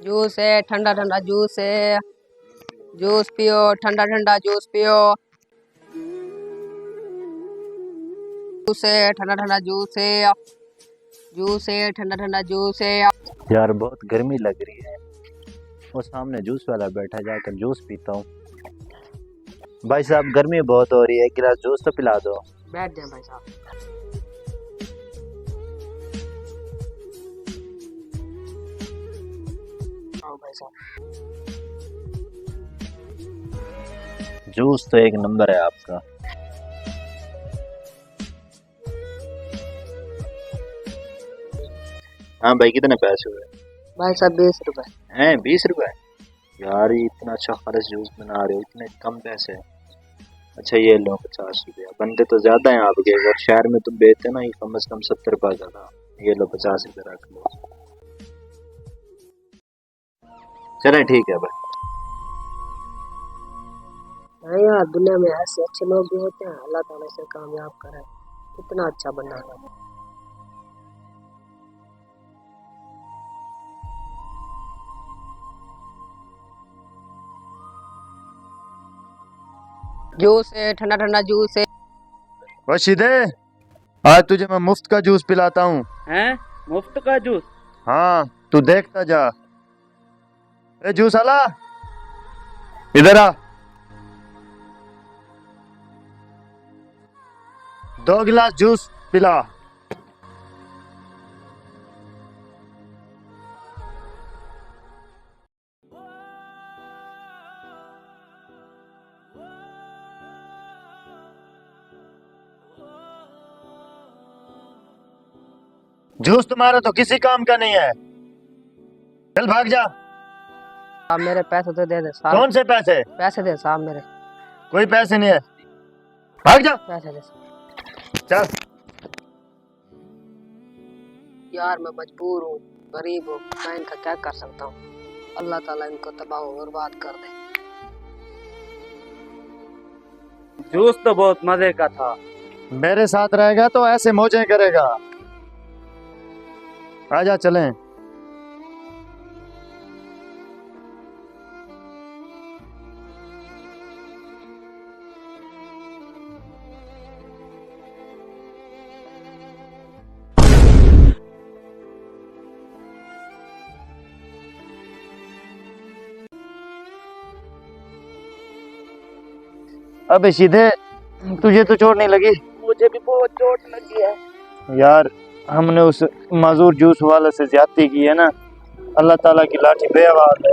Juice है, ठंडा ठंडा जूस है। जूस पियो, ठंडा ठंडा जूस पियो। जूस है, ठंडा ठंडा जूस है। जूस है, ठंडा ठंडा जूस है। यार बहुत गर्मी लग रही है। वो सामने जूस वाला बैठा, जाकर जूस पीता हूँ। भाई साहब गर्मी बहुत हो रही है, एक गिलास जूस तो पिला दो। बैठ जाए भाई साहब। आओ भाई साहब। जूस तो एक नंबर है आपका। हाँ भाई, कितने पैसे हुए? भाई साहब 20 रुपए। हैं 20 रुपए? यार ये इतना अच्छा खालिश जूस बना रहे हो, इतने कम पैसे। अच्छा ये लो 50 रुपया। बनते तो ज्यादा है आपके, अगर शहर में तुम बेचते ना ये कम से कम 70 रुपया ज्यादा। ये लो 50 रुपये रख लो। चले ठीक है भाई। हाँ यार, दुनिया में ऐसे अच्छे लोग भी होते हैं, अल्लाह ताला से कामयाब करे। कितना अच्छा बंदा है। जूस है, ठंडा ठंडा जूस है। रशीदे, आज तुझे मैं मुफ्त का जूस पिलाता हूँ। हैं? मुफ्त का जूस? हाँ तू देखता जा। ए जूस आला, इधर आ। 2 गिलास जूस पिला। जूस तुम्हारा तो किसी काम का नहीं है, चल भाग जा। आप मेरे पैसे तो दे दे साहब। कौन से पैसे? पैसे दे साहब मेरे। कोई पैसे नहीं है, भाग जा। पैसे दे। चल। यार मैं मजबूर हूँ, गरीब हूँ, मैं इनका क्या कर सकता हूँ। अल्लाह ताला इनको तबाह और बर्बाद कर दे। जूस तो बहुत मजे का था। मेरे साथ रहेगा तो ऐसे मौजें करेगा। आजा चलें। अबे सीधे, तुझे तो चोट नहीं लगी? मुझे भी बहुत चोट लगी है। यार हमने उस माजूर जूस वाले से ज्यादती की है ना, अल्लाह ताला की लाठी बेआवाज है।